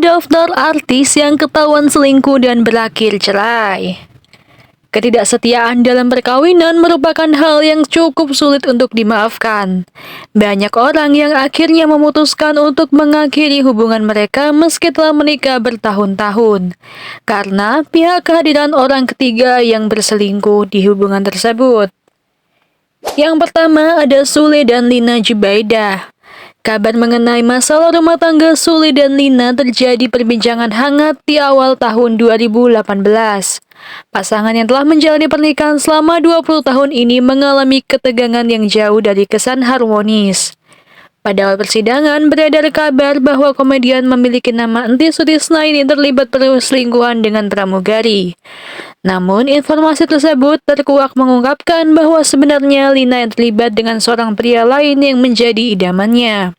daftar artis yang ketahuan selingkuh dan berakhir cerai. Ketidaksetiaan dalam perkawinan merupakan hal yang cukup sulit untuk dimaafkan. Banyak orang yang akhirnya memutuskan untuk mengakhiri hubungan mereka meski telah menikah bertahun-tahun, karena pihak kehadiran orang ketiga yang berselingkuh di hubungan tersebut. Yang pertama ada Sule dan Lina Jubaidah. Kabar mengenai masalah rumah tangga Sule dan Lina terjadi perbincangan hangat di awal tahun 2018. Pasangan yang telah menjalani pernikahan selama 20 tahun ini mengalami ketegangan yang jauh dari kesan harmonis. Pada awal persidangan, beredar kabar bahwa komedian memiliki nama Enty Sutisna ini terlibat perselingkuhan dengan pramugari. Namun, informasi tersebut terkuak mengungkapkan bahwa sebenarnya Lina yang terlibat dengan seorang pria lain yang menjadi idamannya.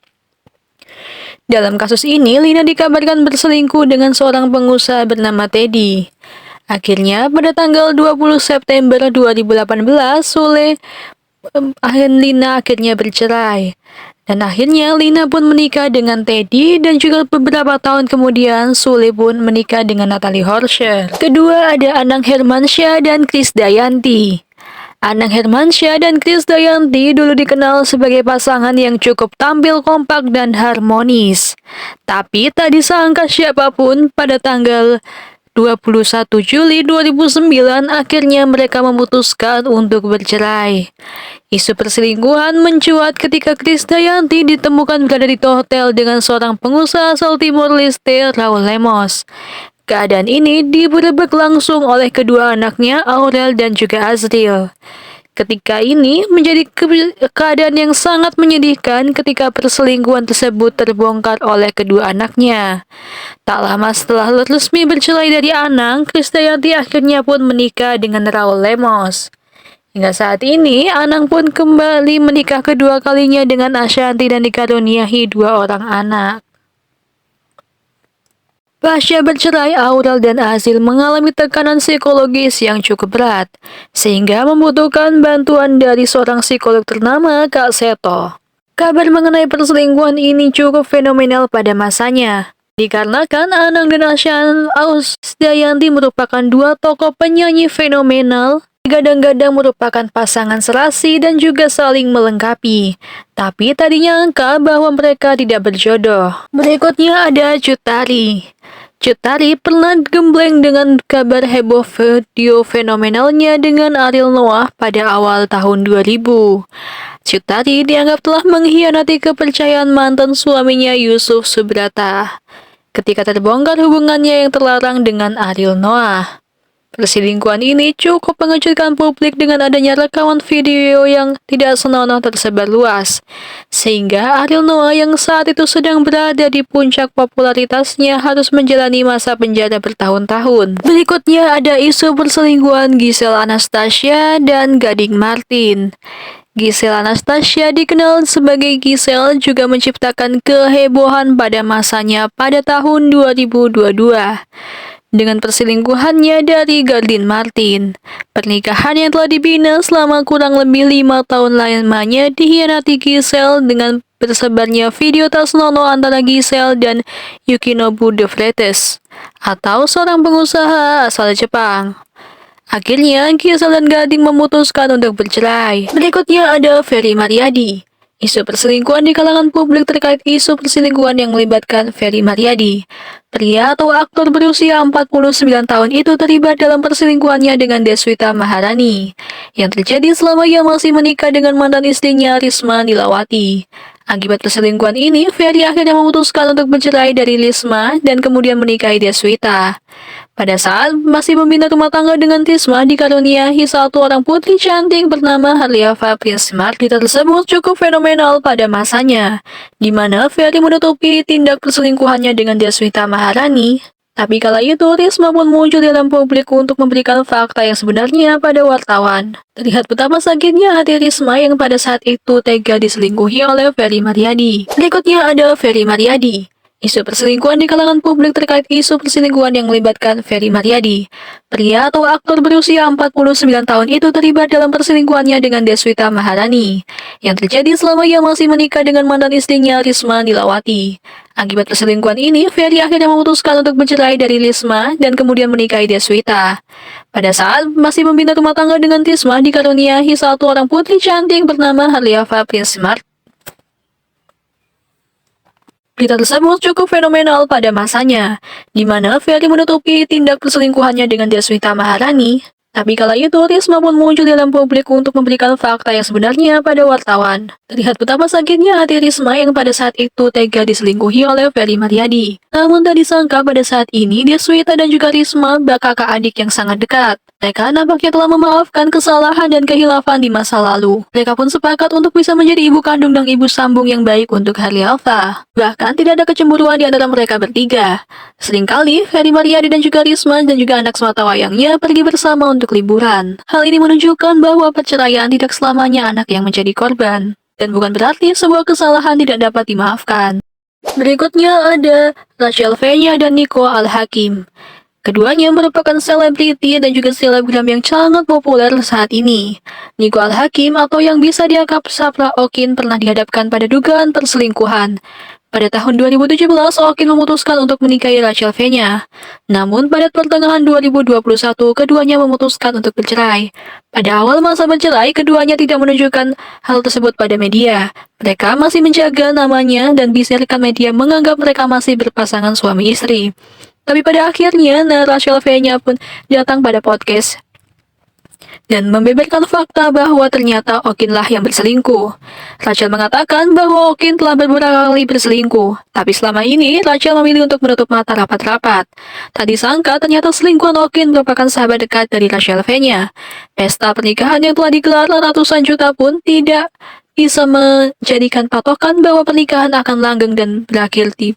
Dalam kasus ini, Lina dikabarkan berselingkuh dengan seorang pengusaha bernama Teddy. Akhirnya, pada tanggal 20 September 2018, Sule dan Lina akhirnya bercerai. Dan akhirnya Lina pun menikah dengan Teddy dan juga beberapa tahun kemudian Sule pun menikah dengan Natalie Horscher. Kedua ada Anang Hermansyah dan Krisdayanti. Anang Hermansyah dan Krisdayanti dulu dikenal sebagai pasangan yang cukup tampil kompak dan harmonis. Tapi tak disangka siapapun pada tanggal 21 Juli 2009 akhirnya mereka memutuskan untuk bercerai. Isu perselingkuhan mencuat ketika Krisdayanti ditemukan berada di hotel dengan seorang pengusaha asal Timor Leste, Raul Lemos. Keadaan ini diburebek langsung oleh kedua anaknya, Aurel dan juga Azril. Ketika ini menjadi keadaan yang sangat menyedihkan ketika perselingkuhan tersebut terbongkar oleh kedua anaknya. Tak lama setelah resmi bercerai dari Anang, Krisdayanti akhirnya pun menikah dengan Raul Lemos. Hingga saat ini, Anang pun kembali menikah kedua kalinya dengan Ashanti dan dikaruniai 2 orang anak. Pasca bercerai, Aurel dan Azil mengalami tekanan psikologis yang cukup berat, sehingga membutuhkan bantuan dari seorang psikolog ternama, Kak Seto. Kabar mengenai perselingkuhan ini cukup fenomenal pada masanya, dikarenakan Anang dan Krisdayanti merupakan 2 tokoh penyanyi fenomenal, gadang-gadang merupakan pasangan serasi dan juga saling melengkapi. Tapi tadinya angka bahwa mereka tidak berjodoh. Berikutnya ada Cut Tari. Cut Tari pernah gembleng dengan kabar heboh video fenomenalnya dengan Ariel Noah pada awal tahun 2000. Cut Tari dianggap telah mengkhianati kepercayaan mantan suaminya Yusuf Subrata ketika terbongkar hubungannya yang terlarang dengan Ariel Noah. Perselingkuhan ini cukup mengejutkan publik dengan adanya rekaman video yang tidak senonoh tersebar luas, sehingga Ariel Noah yang saat itu sedang berada di puncak popularitasnya harus menjalani masa penjara bertahun-tahun. Berikutnya ada isu perselingkuhan Giselle Anastasia dan Gading Martin. Giselle Anastasia dikenal sebagai Giselle juga menciptakan kehebohan pada masanya pada tahun 2022. Dengan perselingkuhannya dari Gading Martin. Pernikahan yang telah dibina selama kurang lebih 5 tahun lamanya dikhianati Giselle dengan tersebarnya video tak senonoh antara Giselle dan Yukinobu De Freitas, atau seorang pengusaha asal Jepang. Akhirnya, Giselle dan Gading memutuskan untuk bercerai. Berikutnya ada Ferry Maryadi. Isu perselingkuhan di kalangan publik terkait isu perselingkuhan yang melibatkan Ferry Maryadi. Pria atau aktor berusia 49 tahun itu terlibat dalam perselingkuhannya dengan Deswita Maharani yang terjadi selama ia masih menikah dengan mantan istrinya Risma Nilawati. Akibat perselingkuhan ini, Ferry akhirnya memutuskan untuk bercerai dari Risma dan kemudian menikahi Deswita. Pada saat masih membina rumah tangga dengan Risma, dikaruniai 1 orang putri cantik bernama Harliava Prismar. Berita tersebut cukup fenomenal pada masanya, di mana Ferry menutupi tindak perselingkuhannya dengan Deswita Maharani. Tapi kala itu, Risma pun muncul dalam publik untuk memberikan fakta yang sebenarnya pada wartawan. Terlihat betapa sakitnya hati Risma yang pada saat itu tega diselingkuhi oleh Ferry Maryadi. Berikutnya ada Ferry Maryadi. Isu perselingkuhan di kalangan publik terkait isu perselingkuhan yang melibatkan Ferry Maryadi. Pria atau aktor berusia 49 tahun itu terlibat dalam perselingkuhannya dengan Deswita Maharani yang terjadi selama ia masih menikah dengan mantan istrinya Risma Nilawati. Akibat perselingkuhan ini, Ferry akhirnya memutuskan untuk bercerai dari Risma dan kemudian menikahi Deswita. Pada saat masih membina rumah tangga dengan Risma, dikaruniai satu orang putri cantik bernama Harliafa Prinsmart. Berita tersebut cukup fenomenal pada masanya, di mana Ferry menutupi tindak perselingkuhannya dengan Deswita Maharani. Tapi kala itu, Risma pun muncul dalam publik untuk memberikan fakta yang sebenarnya pada wartawan. Terlihat betapa sakitnya hati Risma yang pada saat itu tega diselingkuhi oleh Ferry Maryadi. Namun tak disangka pada saat ini, Deswita dan juga Risma bakal kakak adik yang sangat dekat. Mereka nampaknya telah memaafkan kesalahan dan kehilafan di masa lalu. Mereka pun sepakat untuk bisa menjadi ibu kandung dan ibu sambung yang baik untuk Harliafa. Bahkan tidak ada kecemburuan di antara mereka bertiga. Seringkali, Ferry Maryadi dan juga Risma dan juga anak sematawayangnya pergi bersama untuk liburan. Hal ini menunjukkan bahwa perceraian tidak selamanya anak yang menjadi korban. Dan bukan berarti sebuah kesalahan tidak dapat dimaafkan. Berikutnya ada Rachel Fenya dan Nico Al-Hakim. Keduanya merupakan selebriti dan juga selebgram yang sangat populer saat ini. Nico Al-Hakim atau yang bisa diakrab sapa Okin pernah dihadapkan pada dugaan perselingkuhan. Pada tahun 2017, Okin memutuskan untuk menikahi Rachel Fenya. Namun pada pertengahan 2021, keduanya memutuskan untuk bercerai. Pada awal masa bercerai, keduanya tidak menunjukkan hal tersebut pada media. Mereka masih menjaga namanya dan biarkan media menganggap mereka masih berpasangan suami istri. Tapi pada akhirnya, Rachel Fenya pun datang pada podcast dan membeberkan fakta bahwa ternyata Okin-lah yang berselingkuh. Rachel mengatakan bahwa Okin telah beberapa kali berselingkuh, tapi selama ini Rachel memilih untuk menutup mata rapat-rapat. Tak disangka ternyata selingkuhan Okin merupakan sahabat dekat dari Rachel Fenya. Pesta pernikahan yang telah digelar ratusan juta pun tidak bisa menjadikan patokan bahwa pernikahan akan langgeng dan berakhir di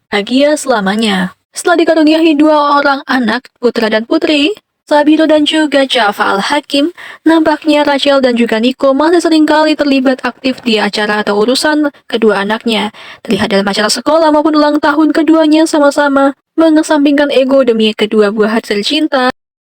bahagia selamanya. Setelah dikaruniai dua orang anak, putra dan putri, Sabiro dan juga Java Al-Hakim, nampaknya Rachel dan juga Nico masih seringkali terlibat aktif di acara atau urusan kedua anaknya. Terlihat dalam acara sekolah maupun ulang tahun keduanya sama-sama mengesampingkan ego demi kedua buah hati tercinta.